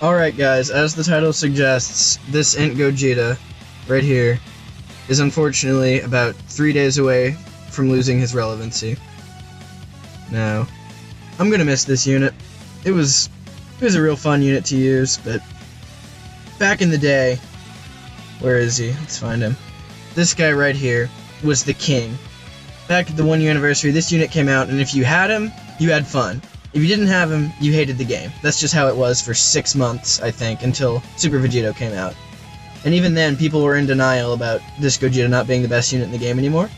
Alright guys, as the title suggests, this Int Gogeta, right here, is unfortunately about 3 days away from losing his relevancy. Now, I'm gonna miss this unit. It was a real fun unit to use, but back in the day, where is he? Let's find him. This guy right here was the king. Back at the 1 year anniversary, this unit came out, and if you had him, you had fun. If you didn't have him, you hated the game. That's just how it was for 6 months, I think, until Super Vegito came out. And even then, people were in denial about this Gogeta not being the best unit in the game anymore.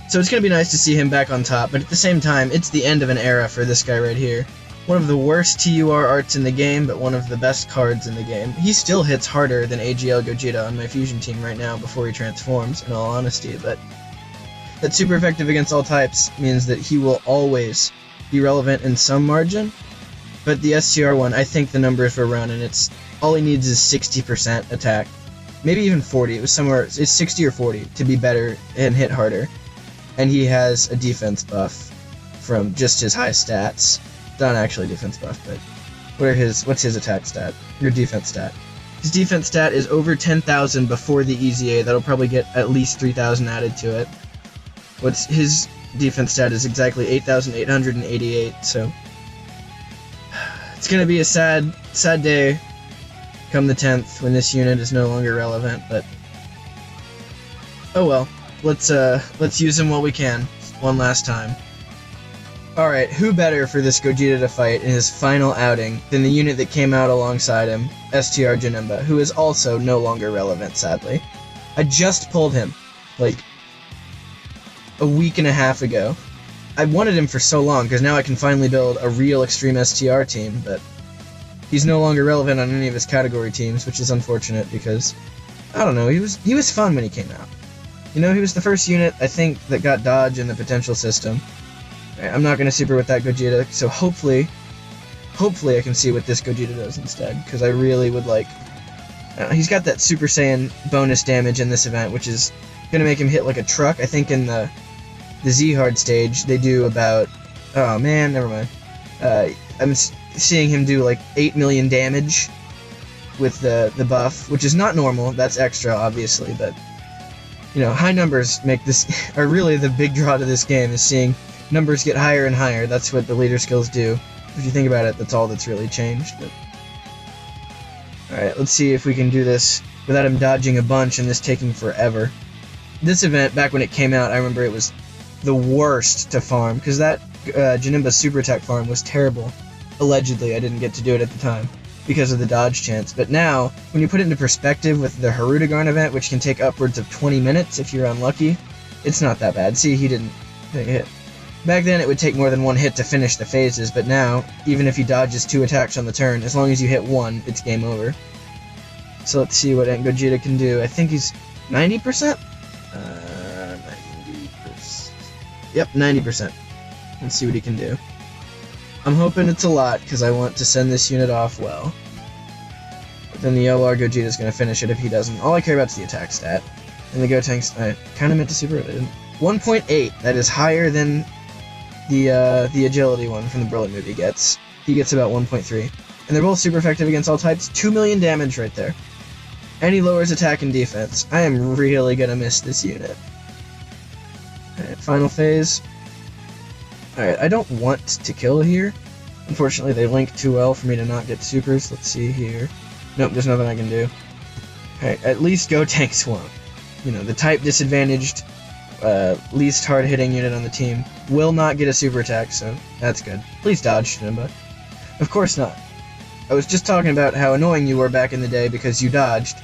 So it's going to be nice to see him back on top, but at the same time, it's the end of an era for this guy right here. One of the worst TUR arts in the game, but one of the best cards in the game. He still hits harder than AGL Gogeta on my fusion team right now before he transforms, in all honesty, but that's super effective against all types means that he will always be relevant in some margin, but the STR one, I think the numbers were run, and it's all he needs is 60% attack, maybe even 40. It was somewhere, it's 60 or 40 to be better and hit harder, and he has a defense buff from just his high stats. Not actually defense buff, but what's his attack stat? Your defense stat. His defense stat is over 10,000 before the EZA. That'll probably get at least 3,000 added to it. What's his defense stat is exactly 8,888, so it's gonna be a sad day come the 10th when this unit is no longer relevant, but oh well. Let's use him while we can, one last time. Alright, who better for this Gogeta to fight in his final outing than the unit that came out alongside him, STR Janemba, who is also no longer relevant, sadly. I just pulled him, like, a week and a half ago. I wanted him for so long, because now I can finally build a real Extreme STR team, but he's no longer relevant on any of his category teams, which is unfortunate, because, I don't know, he was fun when he came out. You know, he was the first unit, I think, that got dodge in the potential system. I'm not going to super with that Gogeta, so hopefully I can see what this Gogeta does instead, because I really would like... he's got that Super Saiyan bonus damage in this event, which is going to make him hit like a truck. I think in the Z-Hard stage, they do about... Oh man, never mind. I'm seeing him do like 8 million damage with the buff, which is not normal. That's extra, obviously, but... You know, high numbers make this... are really the big draw to this game, is seeing numbers get higher and higher. That's what the leader skills do. If you think about it, that's all that's really changed. But... Alright, let's see if we can do this without him dodging a bunch and this taking forever. This event, back when it came out, I remember it was the worst to farm, because that Janemba Super Attack farm was terrible. Allegedly, I didn't get to do it at the time, because of the dodge chance. But now, when you put it into perspective with the Harudegarn event, which can take upwards of 20 minutes if you're unlucky, it's not that bad. See, he didn't take a hit. Back then, it would take more than 1 hit to finish the phases, but now, even if he dodges 2 attacks on the turn, as long as you hit 1, it's game over. So let's see what Gogeta can do. I think he's 90%? 90%. Yep, 90%. Let's see what he can do. I'm hoping it's a lot, because I want to send this unit off well. But then the LR Gogeta is going to finish it if he doesn't. All I care about is the attack stat. And the Gotenks, I kind of meant to super it. I didn't. 1.8, that is higher than the agility one from the Broly movie gets. He gets about 1.3. And they're both super effective against all types. 2 million damage right there. And he lowers attack and defense. I am really gonna miss this unit. Alright, final phase. Alright, I don't want to kill here. Unfortunately, they link too well for me to not get supers. Let's see here. Nope, there's nothing I can do. Alright, at least Gotenks won't. You know, the type disadvantaged, least hard-hitting unit on the team will not get a super attack, so that's good. Please dodge, Janemba. Of course not. I was just talking about how annoying you were back in the day because you dodged,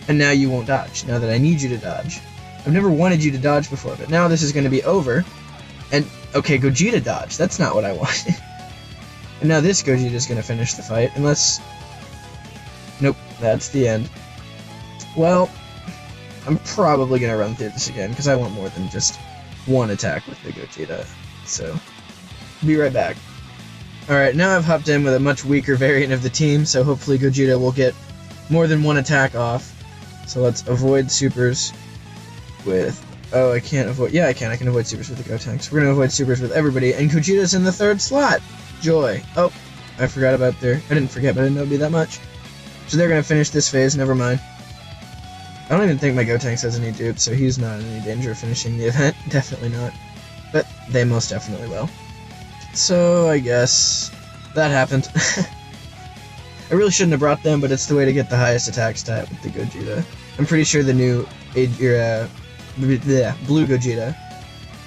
and now you won't dodge, now that I need you to dodge. I've never wanted you to dodge before, but now this is going to be over, and, okay, Gogeta dodge, that's not what I wanted. And now this Gogeta is going to finish the fight, unless... Nope, that's the end. Well... I'm probably going to run through this again, because I want more than just 1 attack with the Gogeta, so be right back. Alright, now I've hopped in with a much weaker variant of the team, so hopefully Gogeta will get more than 1 attack off. So let's avoid supers with... Oh, I can't avoid... Yeah, I can avoid supers with the Gotenks. We're going to avoid supers with everybody, and Gogeta's in the 3rd slot! Joy. Oh, I forgot about I didn't forget, but I didn't know it'd be that much. So they're gonna finish this phase, never mind. I don't even think my Gotenks has any dupes, so he's not in any danger of finishing the event. Definitely not. But they most definitely will. So, I guess that happened. I really shouldn't have brought them, but it's the way to get the highest attack stat with the Gogeta. I'm pretty sure the new blue Gogeta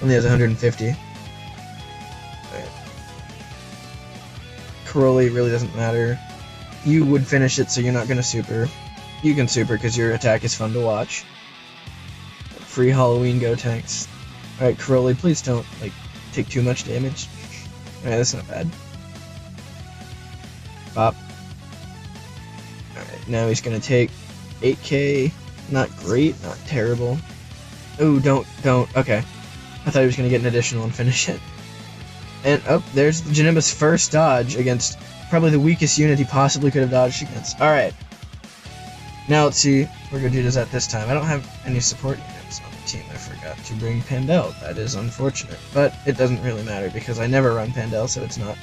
only has 150. Right. Crowley really doesn't matter. You would finish it, so you're not gonna super. You can super because your attack is fun to watch. Free Halloween Gotenks. Alright, Crowley, please don't, like, take too much damage. Alright, that's not bad. Bop. Alright, now he's gonna take 8k. Not great, not terrible. Oh, don't. Okay. I thought he was gonna get an additional and finish it. And, oh, there's Janemba's first dodge against probably the weakest unit he possibly could have dodged against. Alright. Now let's see where Gogeta's at this time. I don't have any support units on the team. I forgot to bring Pandel. That is unfortunate. But it doesn't really matter because I never run Pandel, so it's not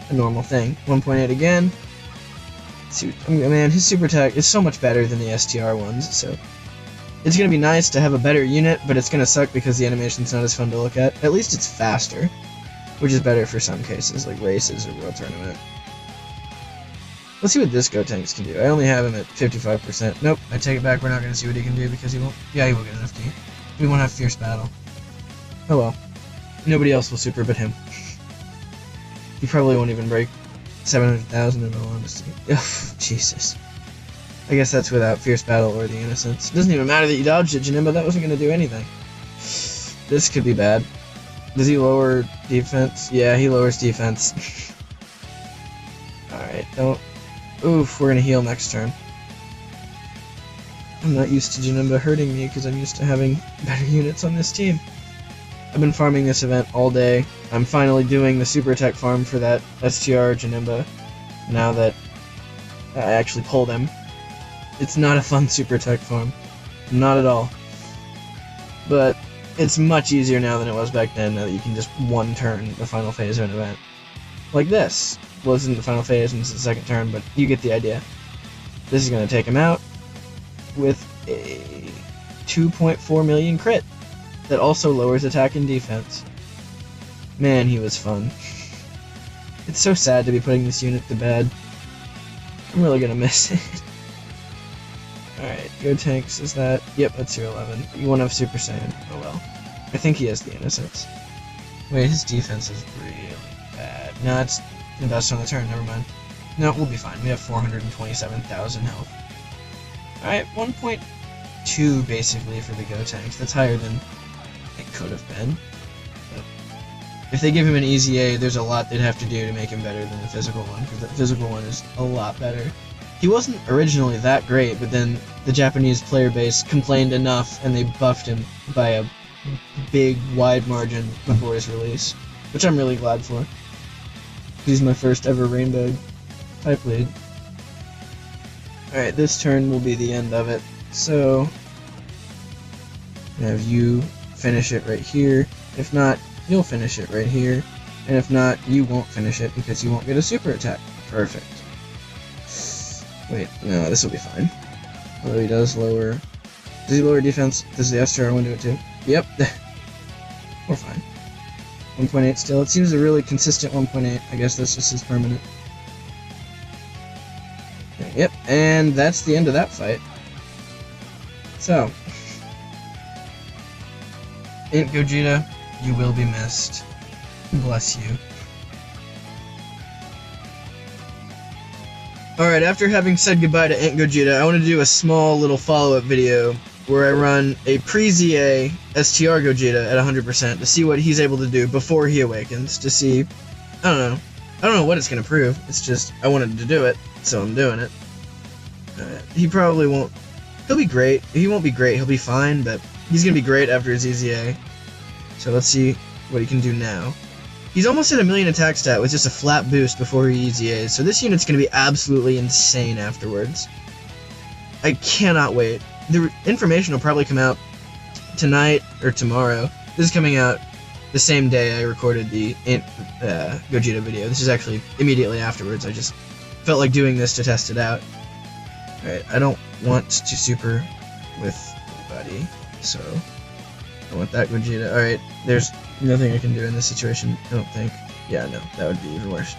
a normal thing. 1.8 again. Man, his super attack is so much better than the STR ones, so it's gonna be nice to have a better unit, but it's gonna suck because the animation's not as fun to look at. At least it's faster, which is better for some cases, like races or World Tournament. Let's see what this Gotenks can do. I only have him at 55%. Nope, I take it back. We're not gonna see what he can do because he won't. Yeah, he will get an FD. We won't have Fierce Battle. Oh well. Nobody else will super but him. He probably won't even break 700,000 in all honesty. Ugh, Jesus. I guess that's without Fierce Battle or the Innocence. It doesn't even matter that you dodged it, Janemba. That wasn't going to do anything. This could be bad. Does he lower defense? Yeah, he lowers defense. Alright, don't... Oof, we're going to heal next turn. I'm not used to Janemba hurting me because I'm used to having better units on this team. I've been farming this event all day. I'm finally doing the super attack farm for that STR Janemba, now that I actually pulled him. It's not a fun super attack farm. Not at all. But it's much easier now than it was back then, now that you can just one turn the final phase of an event. Like this. Well, this isn't the final phase and this is the second turn, but you get the idea. This is going to take him out with a 2.4 million crit. That also lowers attack and defense. Man, he was fun. It's so sad to be putting this unit to bed. I'm really gonna miss it. Alright, Gotenks, is that... Yep, that's your 11. You won't have Super Saiyan. Oh well. I think he has the Innocence. Wait, his defense is really bad. No, it's the best on the turn, never mind. No, we'll be fine. We have 427,000 health. Alright, 1.2 basically for the Gotenks. That's higher than it could have been. But if they give him an easy A, there's a lot they'd have to do to make him better than the physical one, because the physical one is a lot better. He wasn't originally that great, but then the Japanese player base complained enough, and they buffed him by a big, wide margin before his release, which I'm really glad for. He's my first ever Rainbow type lead. Alright, this turn will be the end of it, so I have you finish it right here. If not, you'll finish it right here. And if not, you won't finish it because you won't get a super attack. Perfect. Wait, no, this will be fine. Although he does lower... Does he lower defense? Does the STR one do it too? Yep. We're fine. 1.8 still. It seems a really consistent 1.8. I guess that's just his permanent. Okay, yep, and that's the end of that fight. So... Int Gogeta, you will be missed. Bless you. Alright, after having said goodbye to Int Gogeta, I want to do a small little follow-up video where I run a pre-ZA STR Gogeta at 100% to see what he's able to do before he awakens, to see... I don't know what it's going to prove, it's just, I wanted to do it, so I'm doing it. He probably won't... He'll be great. He won't be great, he'll be fine, but... He's gonna be great after his EZA. So let's see what he can do now. He's almost at 1 million attack stat with just a flat boost before he EZAs, so this unit's gonna be absolutely insane afterwards. I cannot wait. The information will probably come out tonight or tomorrow. This is coming out the same day I recorded the Gogeta video. This is actually immediately afterwards. I just felt like doing this to test it out. Alright, I don't want to super with anybody, so I want that Gogeta. Alright, there's nothing I can do in this situation, I don't think. Yeah, no, that would be even worse.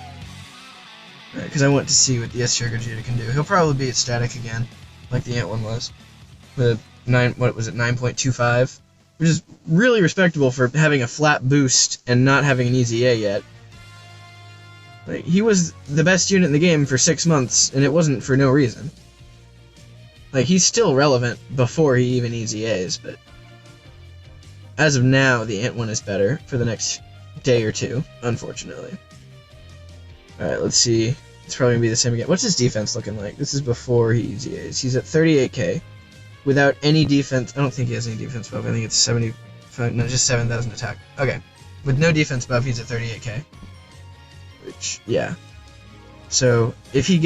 Alright, because I want to see what the S-tier Gogeta can do. He'll probably be at static again, like the Ant one was. The 9.25, which is really respectable for having a flat boost and not having an easy A yet. Like, he was the best unit in the game for 6 months, and it wasn't for no reason. Like, he's still relevant before he even easy A's, but as of now, the Ant one is better for the next day or two, unfortunately. Alright, let's see. It's probably going to be the same again. What's his defense looking like? This is before he easy A's. He's at 38k. Without any defense, I don't think he has any defense buff. I think it's 75, no, just 7,000 attack. Okay, with no defense buff, he's at 38k. Which, yeah. So if he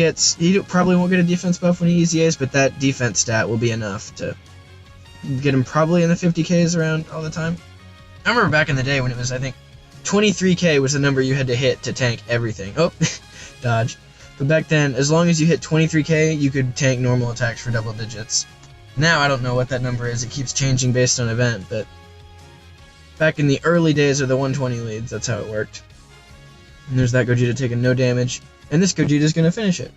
probably won't get a defense buff when he easy A's, but that defense stat will be enough to get him probably in the 50ks around all the time. I remember back in the day when it was, I think, 23k was the number you had to hit to tank everything. Oh, dodge. But back then, as long as you hit 23k, you could tank normal attacks for double digits. Now, I don't know what that number is, it keeps changing based on event, but back in the early days of the 120 leads, that's how it worked. And there's that Gogeta taking no damage, and this Gogeta's gonna finish it.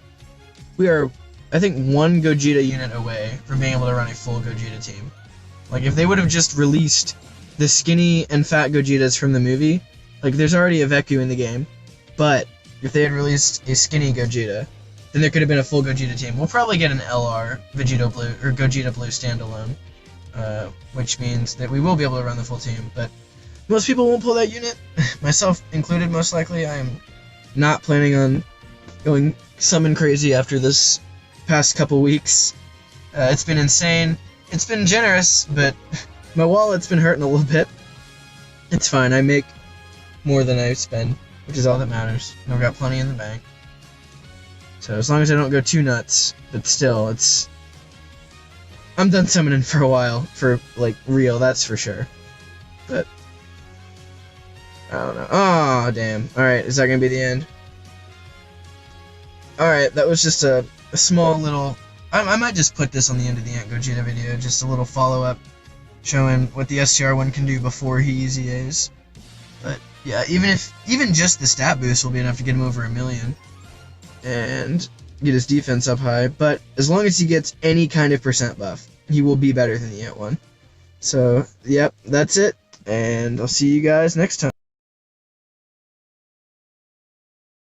We are, I think, one Gogeta unit away from being able to run a full Gogeta team. Like, if they would have just released the skinny and fat Gogetas from the movie, like, there's already a Veku in the game, but if they had released a skinny Gogeta, then there could have been a full Gogeta team. We'll probably get an LR Vegito Blue, or Gogeta Blue standalone, which means that we will be able to run the full team, but most people won't pull that unit, myself included most likely. I am not planning on going summon crazy after this past couple weeks. It's been insane. It's been generous, but my wallet's been hurting a little bit. It's fine, I make more than I spend, which is all that matters. And I've got plenty in the bank. So as long as I don't go too nuts, but still, I'm done summoning for a while, for, like, real, that's for sure. But, I don't know. Oh, damn. Alright, is that gonna be the end? Alright, that was just a small little... I might just put this on the end of the Ant Gogeta video, just a little follow-up, showing what the STR1 can do before he easy A's. But, yeah, even just the stat boost will be enough to get him over 1 million. And get his defense up high, but as long as he gets any kind of percent buff, he will be better than the Ant one. So, yep, that's it, and I'll see you guys next time.